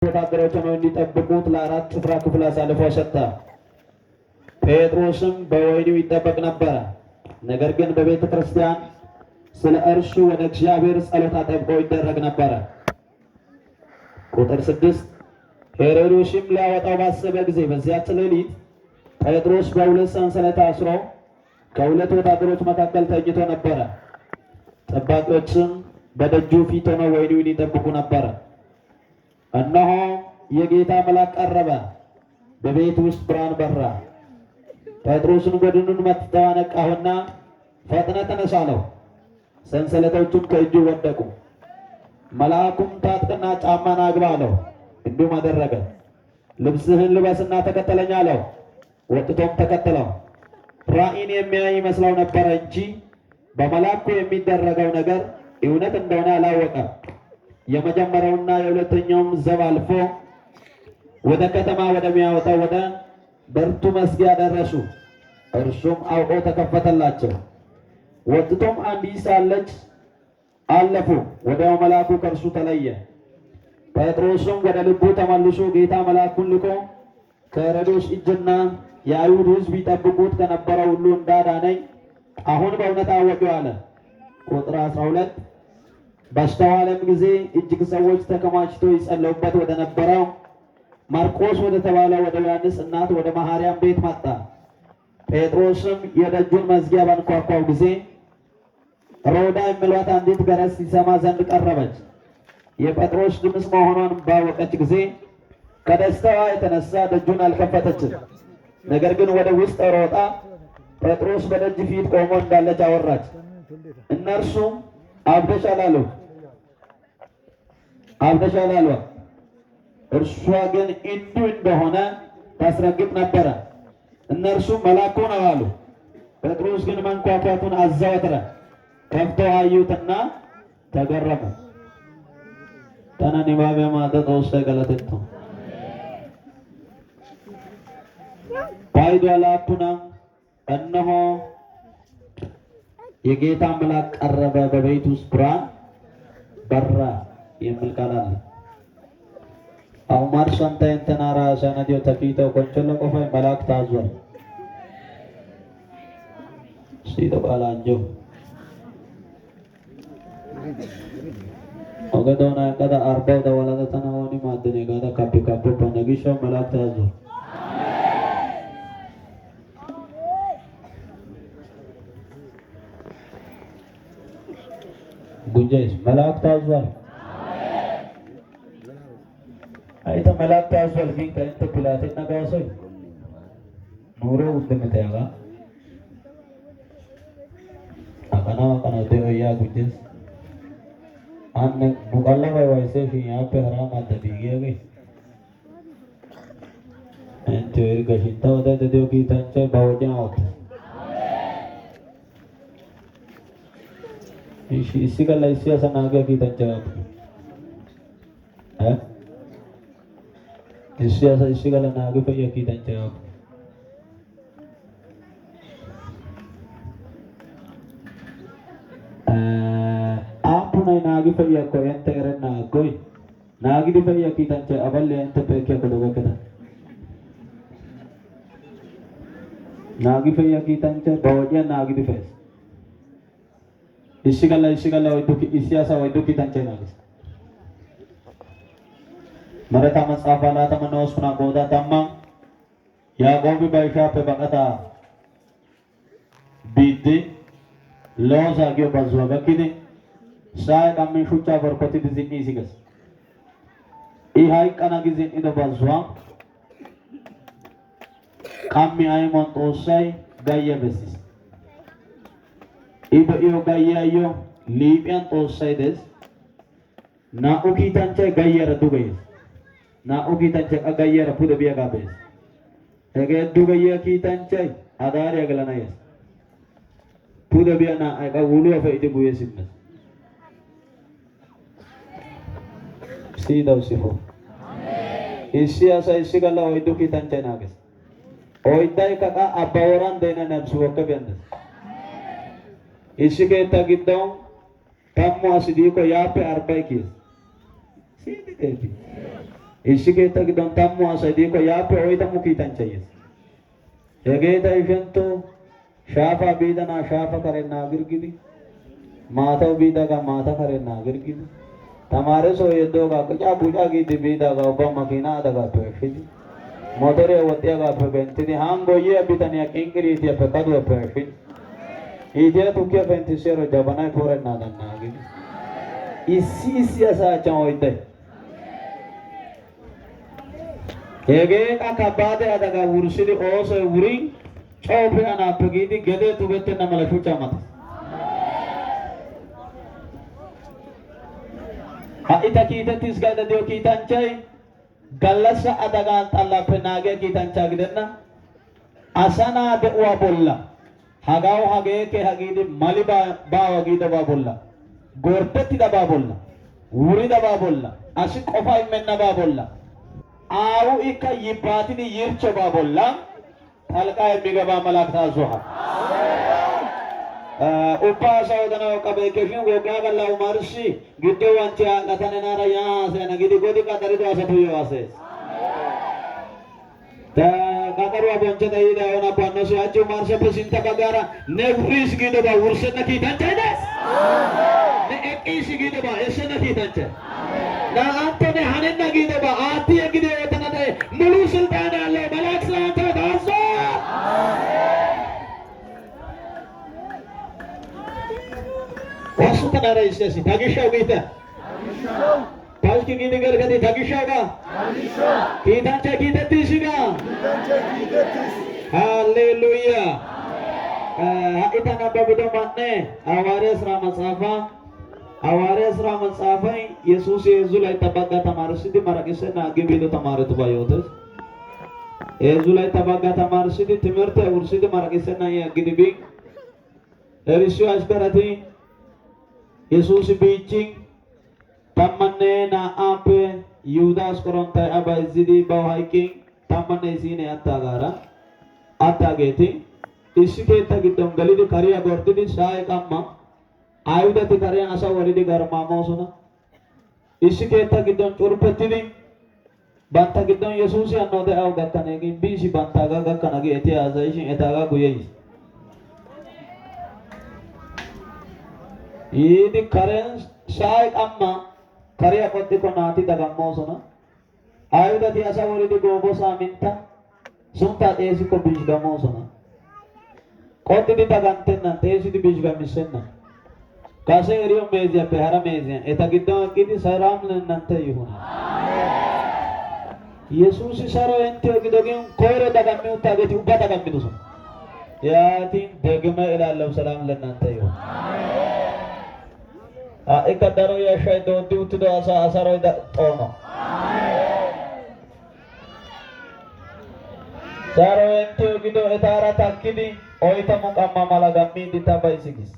ወታደሮችን እንዲጠብቁት ለአራት ጭፍራ ክፍል አሳልፎ ሰጠ። ጴጥሮስም በወህኒው ይጠበቅ ነበር። ነገር ግን በቤተ ክርስቲያን ስለ እርሱ ወደ እግዚአብሔር ጸሎት አጥብቆ ይደረግ ነበር። ቁጥር 6 ሄሮድስም ሊያወጣው ባሰበ ጊዜ በዚያች ሌሊት ጴጥሮስ በሁለት ሰንሰለት ታስሮ ከሁለት ወታደሮች መካከል ተኝቶ ነበረ። ጠባቂዎችም በደጁ ፊት ሆነው ወህኒውን ይጠብቁ ነበር። እነሆ የጌታ መልአክ ቀረበ፣ በቤት ውስጥ ብርሃን በራ። ጴጥሮስን ጎድኑን መትተህ አነቃውና ፈጥነህ ተነሳ አለው። ሰንሰለቶቹም ከእጁ ወደቁ። መልአኩም ታጥቀና ጫማን አግባ አለው። እንዲሁም አደረገ። ልብስህን ልበስና ተከተለኝ አለው። ወጥቶም ተከተለው። ራእይን የሚያይ ይመስለው ነበረ እንጂ በመልአኩ የሚደረገው ነገር እውነት እንደሆነ አላወቀም። የመጀመሪያውና የሁለተኛውም ዘብ አልፎ ወደ ከተማ ወደሚያወጣው ወደ በርቱ መዝጊያ ደረሱ። እርሱም አውቆ ተከፈተላቸው። ወጥቶም አንዲት ሳለች አለፉ። ወዲያው መልአኩ ከእርሱ ተለየ። ጴጥሮስም ወደ ልቡ ተመልሶ ጌታ መልአኩን ልኮ ከሄሮድስ እጅና የአይሁድ ሕዝብ ይጠብቁት ከነበረው ሁሉ እንዳዳነኝ አሁን በእውነት አወቀው አለ። ቁጥር 12 በስተኋላም ጊዜ እጅግ ሰዎች ተከማችተው ይጸለዩበት ወደ ነበረው ማርቆስ ወደ ተባለው ወደ ዮሐንስ እናት ወደ ማርያም ቤት መጣ። ጴጥሮስም የደጁን መዝጊያ ባንኳኳው ጊዜ ሮዳ የሚሏት አንዲት ገረድ ሲሰማ ዘንድ ቀረበች። የጴጥሮስ ድምፅ መሆኗን ባወቀች ጊዜ ከደስታዋ የተነሳ ደጁን አልከፈተችም። ነገር ግን ወደ ውስጥ ሮጣ ጴጥሮስ በደጅ ፊት ቆሞ እንዳለች አወራች። እነርሱም አብደሻል አሏት። እርሷ ግን እንዲሁ እንደሆነ ታስረግጥ ነበረ። እነርሱም መልአኩ ነው አሉ። ጴጥሮስ ግን መንኳኳቱን አዘወትረ። ከፍተው አዩትና ተገረሙ። ተነኒባቤ ማጠጦስ ገለጥቶ ባይዶ ላኩና እነሆ የጌታ መልአክ ቀረበ፣ በቤት ውስጥ ብርሃን በራ የሚል ቃል አለ። አውማር ሻንታ እንተናራ ሰነዲዮ ተፊተው ቆንቾሎ ቆፋ መልአክ ታዟል። ሲዶ ቃላንጆ ወገዶና ቀዳ አርባው ደወላተ ተናወኒ ማደኔ ጋዳ ካፒ ካፖ በነጊሾ መልአክ ታዟል። ጉንጀስ መልአክ ታዟል። አይተ መልአክ ታዟል። ግን ከእንተ ፕላቴና ጋሶይ ኑሮ ውድምታያጋ አቀና ደያ ጉንጀስ አነ ቡቃላ ባይዋይሴ ፊያፔ ህራም አደቢጌ እንተ ገሽታ ወደ ደዮ ጊታንቸ ባወጃ አውት इसी का लाइसिया सनागे की तंजवाब है इसी का नागे पे की तंजवाब आप नहीं नागे पे या कोई अंत करे ना कोई नागे दी पे या की तंज अबल ले अंत पे क्या करोगे क्या नागे पे या की तंज बहुजिया नागे दी पे इसिगला इसियासा वैदुकी तंचनागस मरता मसाफाला तमनोस पुना गोदा तम्मा यागोबी बैठा पे बकता बीते लोस आगे बजवा बकिने शायद अम्मी शुचा बरपति दिजिनी सिगस ई हाई कना गिजिन इदो बजवा कामी आई मोंतोसाई गाया basis ibo iyo gayyayo liiphiyaan xoossaydes naa''u kiitanchchay gayyara duge yees. naa''u kiitanchchay qa gayyara pude biyaagaa bees. hegee duge yiya kiitanchchay adaariya gelana yees. pude biya naa''ay qa wuluwa fe'idi guyye simmes. siyidaw sifo issi asay issi galla oyddu kiitanchchay naages. oyddaykka qa abbaworan deena nebsu wokke biyandes. इसी के तगिद्दों तम्मो असिदी को यहाँ पे 40 की सीधी देती Issi keetta giddon 10 asay diikko yaappe 40 kiitanchchayees. Hegeeta ishentto shaafa biidanaa shaafa karennaa girgidi maatawu biidagaa maata karennaa girgidi tamaaresoo yeddoogaa qicaa bucaa giidi biidagaa ubba makiinaa adagaappe ashshidi motoriya woxxiyagaappe bentidi hangoyyiya bitaniya qinqiriitiyappe kaduwappe ashshidi iitiya tukkiya pentissiyaro jabanay poorennaadan naagidi issi asaa achchan oydday hegee qa kabbaade adagaa wurssidi oosoy wurin coo pe'anaappe giidi gedee tugettenna mala shuchchaa matas. Ha'i ta kiitettis gaada diyo kiitanchay gallassa adagaan xallaappe naagiya kiitanchaa gidenna asanaa de'uwaa bolla hagawu hageeke hagiidi mali baawa giidabaa bolla gordettidabaa bolla wuridabaa bolla asi qofa immennabaa bolla aawu ikka yibbaatidi yirchobaa bolla talqaa immigabaa malaaktaa zoha Uppa saudana kabekeshin gogaa galla umarsi giddo wanti angatan nara yaase na gidi godi kadari do asa tuyo ase ta kakaru abonche da ida ona panno se achu marse pesinta kagara ne ris gido ba urse na kitanche des ne ekis gido ba ese na kitanche na antone hanen na gido ba ati gido etana de mulu sultan alle malak salata daso Wasu kanara istesi tagisha ugita Palki gidi gargadi tagisha ga Kitancha kitati Hallelujah Ita nabba budo manne Awares Rama Safa Yesus Yezulai tabaga tamarsidi marakise na gibido tamaretu bayotes Yezulai tabaga tamarsidi timerte ursidi marakise na gidibi Erishu askarati Yesus biching tamanne na ampe Yudas korontai abaizidi bawhaiking tamanne sine attageti isiketa giddon galidi kariya gordidi shaay kamma ayudati kariya asa waridi garmamosuna isiketa giddon curpettidi banta giddon Yesus annode aw gakkanegi bisi bantaga gakkanagi eti azaishin etaga guyeis Idi karen shaay kamma kariya kotti konati dagammosuna ayudati asa waridi gobo saminta sunta teesi ko bijgamosuna kotti di dagantenna teesi di bijgamisenna kase eriyo mezia pehara mezia eta giddon akidi saram nante yuhuna Yesus saro ente gidogin koyro dagammi utageti ubba dagammi dusun yatin degme ilallahu salam lennante yuhuna Ika daro ya shaido diutido asaro da tono Saro ente gido etara takidi oita mukamma malagammi ditabai sigis